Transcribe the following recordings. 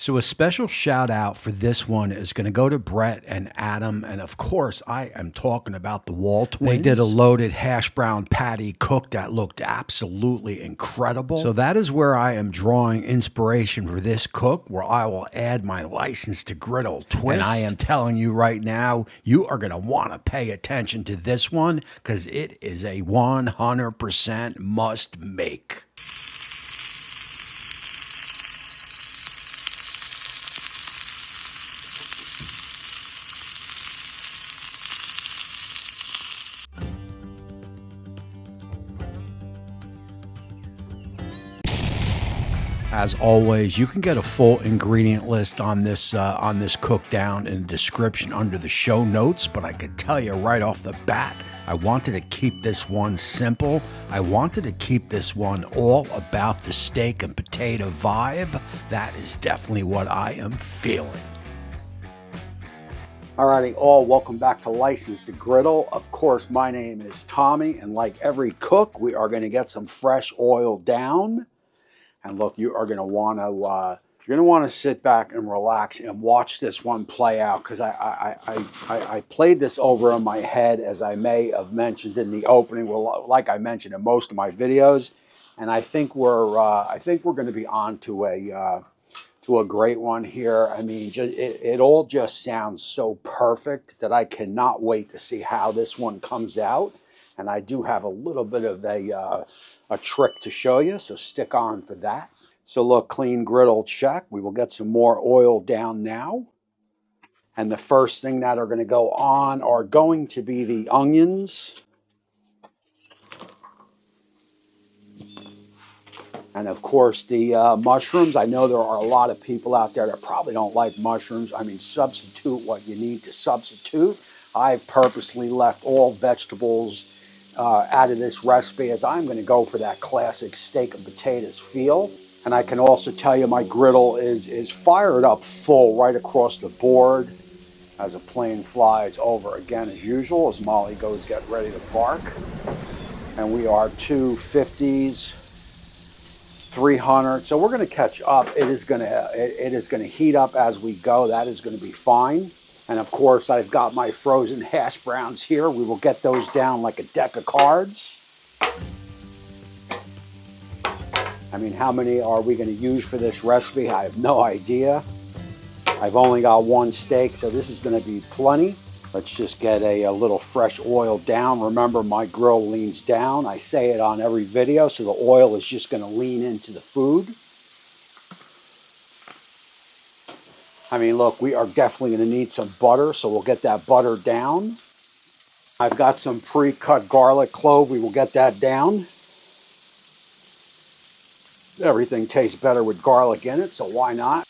So a special shout out for this one is going to go to Brett and Adam. And of course, I am talking about the WALTWINS. They did a loaded hash brown patty cook that looked absolutely incredible. So that is where I am drawing inspiration for this cook, where I will add my license to griddle twist. And I am telling you right now, you are going to want to pay attention to this one because it is a 100% must make. As always, you can get a full ingredient list on this cook down in the description under the show notes, but I could tell you right off the bat, I wanted to keep this one simple. I wanted to keep this one all about the steak and potato vibe. That is definitely what I am feeling. Alrighty, all, welcome back to License to Griddle. Of course, my name is Tommy, and like every cook, we are going to get some fresh oil down. And look, you are going to want to sit back and relax and watch this one play out, because I played this over in my head, as I may have mentioned in the opening, well, like I mentioned in most of my videos, and I think we're going to be on to a great one here. I mean, it all just sounds so perfect that I cannot wait to see how this one comes out. And I do have a little bit of a trick to show you, so stick on for that. So look, clean griddle check. We will get some more oil down now. And the first thing that are going to go on are going to be the onions. And of course the mushrooms. I know there are a lot of people out there that probably don't like mushrooms. I mean, substitute what you need to substitute. I've purposely left all vegetables out of this recipe, as I'm going to go for that classic steak and potatoes feel. And I can also tell you my griddle is fired up full right across the board as a plane flies over again as usual, as Molly goes get ready to bark. And we are 250s, 300. So we're going to catch up. It is going to heat up as we go. That is going to be fine. And of course, I've got my frozen hash browns here. We will get those down like a deck of cards. I mean, how many are we going to use for this recipe? I have no idea. I've only got one steak, so this is going to be plenty. Let's just get a little fresh oil down. Remember, my grill leans down. I say it on every video, so the oil is just going to lean into the food. I mean, look, we are definitely going to need some butter, so we'll get that butter down. I've got some pre-cut garlic clove. We will get that down. Everything tastes better with garlic in it, so why not?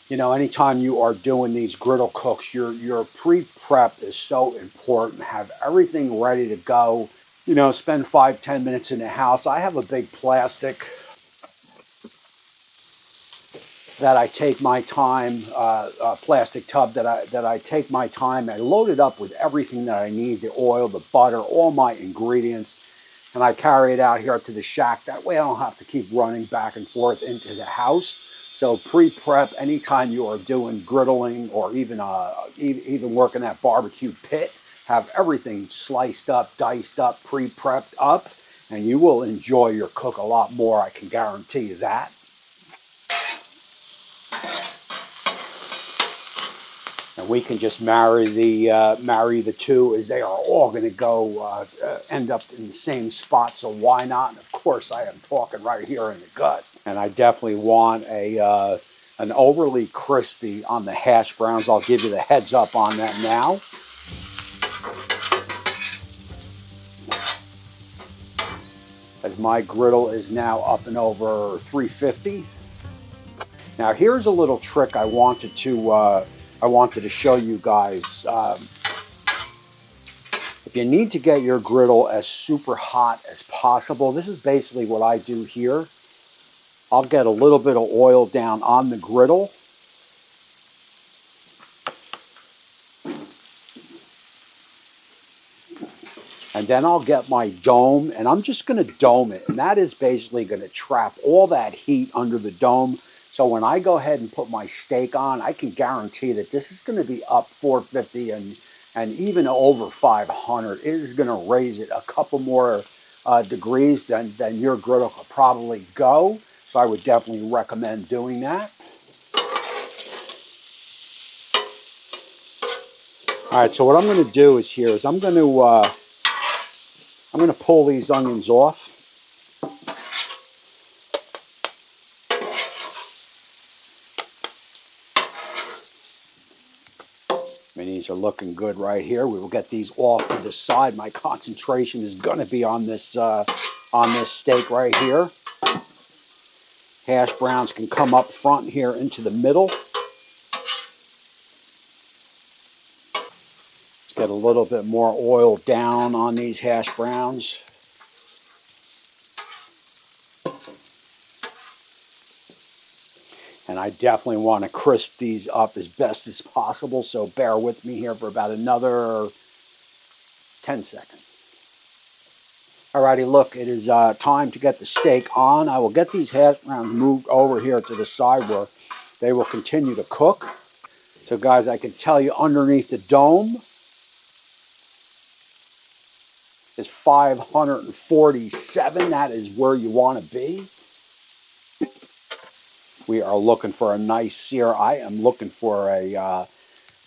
You know, anytime you are doing these griddle cooks, your pre-prep is so important. Have everything ready to go. You know, spend 5-10 minutes in the house. I have a big plastic that I take my time, plastic tub that I take my time and load it up with everything that I need, the oil, the butter, all my ingredients, and I carry it out here to the shack. That way I don't have to keep running back and forth into the house. So pre-prep, anytime you are doing griddling or even working that barbecue pit, have everything sliced up, diced up, pre-prepped up, and you will enjoy your cook a lot more, I can guarantee you that. And we can just marry the two, as they are all going to go end up in the same spot. So why not? And of course, I am talking right here in the gut. And I definitely want an overly crispy on the hash browns. I'll give you the heads up on that now. As my griddle is now up and over 350. Now here's a little trick I wanted to show you guys. If you need to get your griddle as super hot as possible, this is basically what I do here. I'll get a little bit of oil down on the griddle. And then I'll get my dome, and I'm just going to dome it. And that is basically going to trap all that heat under the dome, So when I go ahead and put my steak on, I can guarantee that this is going to be up 450 and even over 500. It is going to raise it a couple more degrees than your griddle could probably go. So I would definitely recommend doing that. All right, so what I'm going to do is I'm going to pull these onions off. I mean, these are looking good right here. We will get these off to the side. My concentration is going to be on this steak right here. Hash browns can come up front here into the middle. Let's get a little bit more oil down on these hash browns. And I definitely want to crisp these up as best as possible, so bear with me here for about another 10 seconds. Alrighty, look, it is time to get the steak on. I will get these hash browns moved over here to the side where they will continue to cook. So guys, I can tell you underneath the dome is 547. That is where you want to be. We are looking for a nice sear. I am looking for a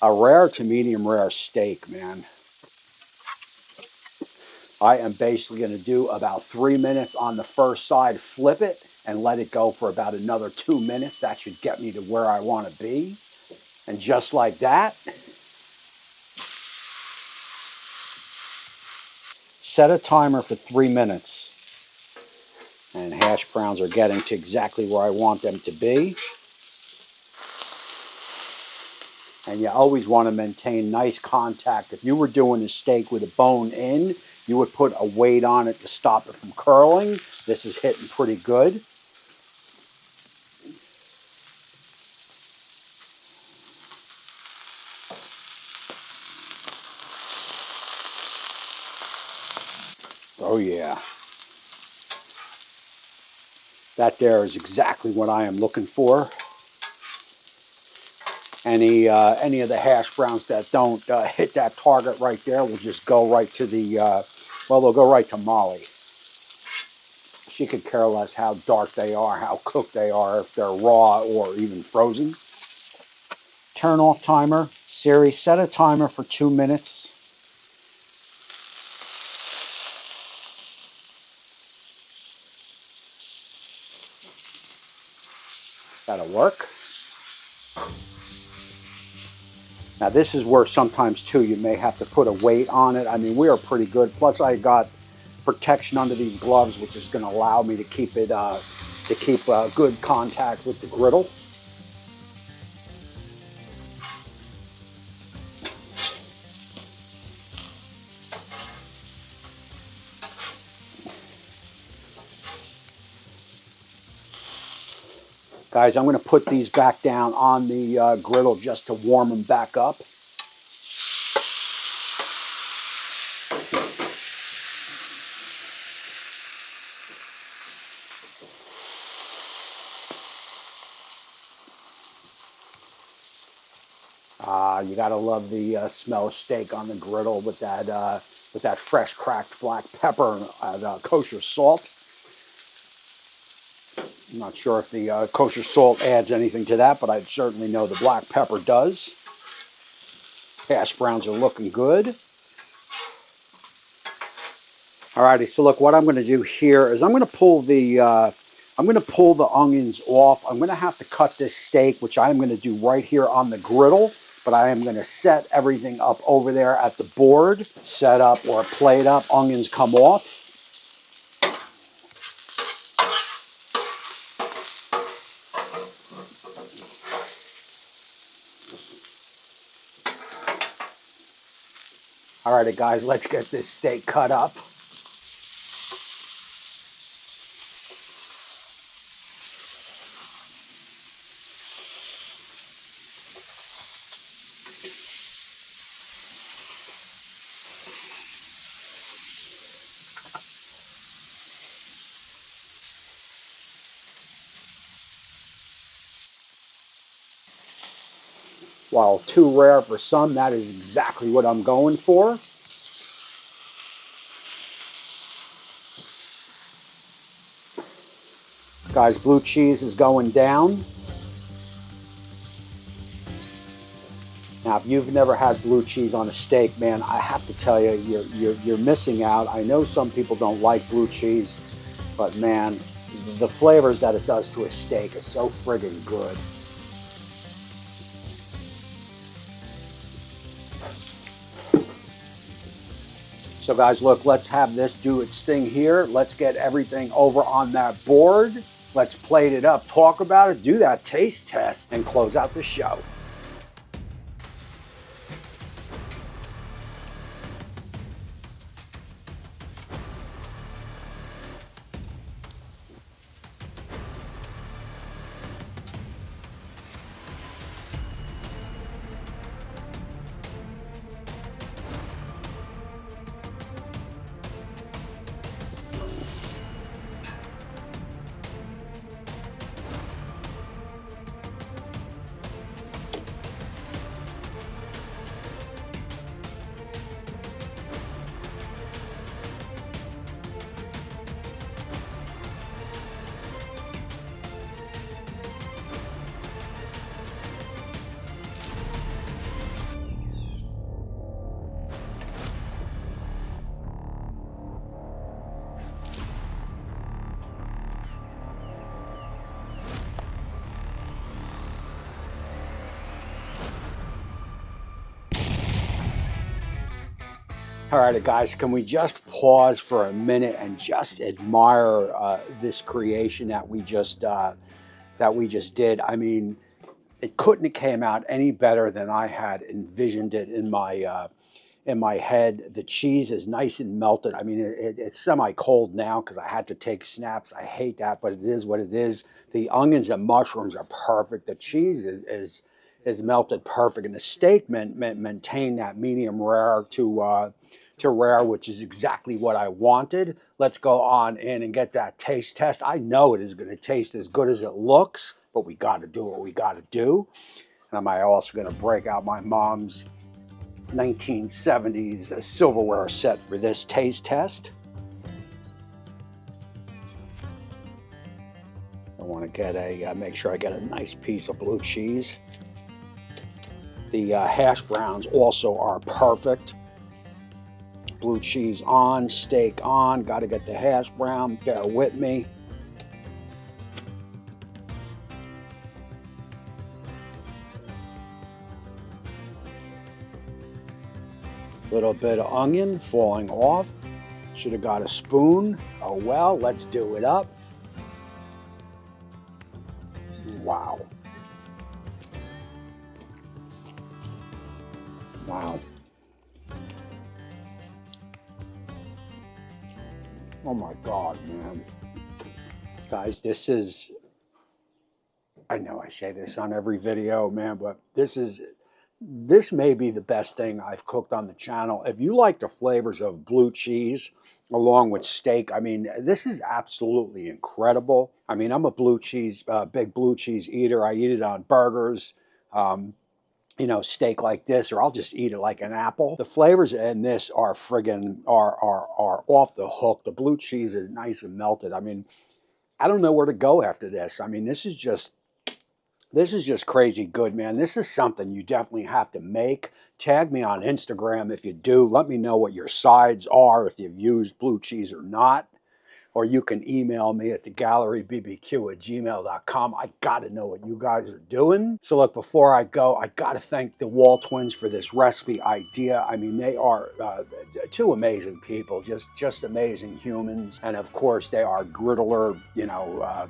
rare to medium rare steak, man. I am basically going to do about 3 minutes on the first side, flip it, and let it go for about another 2 minutes. That should get me to where I want to be. And just like that, set a timer for 3 minutes. And hash browns are getting to exactly where I want them to be. And you always want to maintain nice contact. If you were doing a steak with a bone in, you would put a weight on it to stop it from curling. This is hitting pretty good. Oh yeah. That there is exactly what I am looking for. Any of the hash browns that don't hit that target right there will just go right to the, well, they'll go right to Molly. She could care less how dark they are, how cooked they are, if they're raw or even frozen. Turn off timer. Siri, set a timer for 2 minutes. That'll work. Now this is where sometimes too you may have to put a weight on it. I mean, we are pretty good. Plus I got protection under these gloves, which is going to allow me to keep it good contact with the griddle. Guys, I'm going to put these back down on the griddle just to warm them back up. You got to love the smell of steak on the griddle with that fresh cracked black pepper and kosher salt. I'm not sure if the kosher salt adds anything to that, but I certainly know the black pepper does. Hash browns are looking good. Alrighty, so look, what I'm going to do here is I'm going to pull the onions off. I'm going to have to cut this steak, which I'm going to do right here on the griddle, but I am going to set everything up over there at the board, set up or plate up. Onions come off. Alrighty, guys, let's get this steak cut up. While too rare for some, that is exactly what I'm going for. Guys, blue cheese is going down. Now, if you've never had blue cheese on a steak, man, I have to tell you, you're missing out. I know some people don't like blue cheese, but man, the flavors that it does to a steak is so friggin' good. So guys, look, let's have this do its thing here. Let's get everything over on that board. Let's plate it up, talk about it, do that taste test, and close out the show. All right, guys, can we just pause for a minute and just admire this creation that we just did? I mean, it couldn't have came out any better than I had envisioned it in my head. The cheese is nice and melted. I mean, it's semi-cold now because I had to take snaps. I hate that, but it is what it is. The onions and mushrooms are perfect. The cheese is melted perfect, and the steak maintained that medium rare to rare, which is exactly what I wanted. Let's go on in and get that taste test. I know it is going to taste as good as it looks, but we got to do what we got to do. And I'm also going to break out my mom's 1970s silverware set for this taste test. I want to get make sure I get a nice piece of blue cheese. The hash browns also are perfect. Blue cheese on, steak on, got to get the hash brown, bear with me. Little bit of onion falling off. Should have got a spoon. Oh well, let's do it up. Wow. Wow. Oh my God, man. Guys, this is, I know I say this on every video, man, but this may be the best thing I've cooked on the channel. If you like the flavors of blue cheese along with steak, I mean, this is absolutely incredible. I mean, I'm a big blue cheese eater. I eat it on burgers, you know, steak like this, or I'll just eat it like an apple. The flavors in this are friggin' are off the hook. The blue cheese is nice and melted. I mean, I don't know where to go after this. I mean, this is just crazy good, man. This is something you definitely have to make. Tag me on Instagram if you do. Let me know what your sides are, if you've used blue cheese or not. Or you can email me at thegallerybbq@gmail.com. I got to know what you guys are doing. So look, before I go, I got to thank the WALTWINS for this recipe idea. I mean, they are two amazing people, just amazing humans. And of course, they are griddler, you know,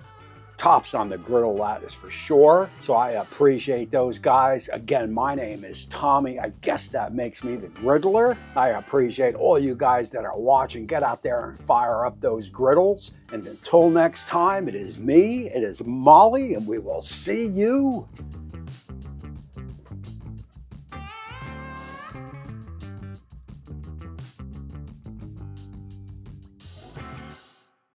tops on the griddle lattice for sure. So I appreciate those guys. Again, my name is Tommy. I guess that makes me the griddler. I appreciate all you guys that are watching. Get out there and fire up those griddles. And until next time, it is me, it is Molly, and we will see you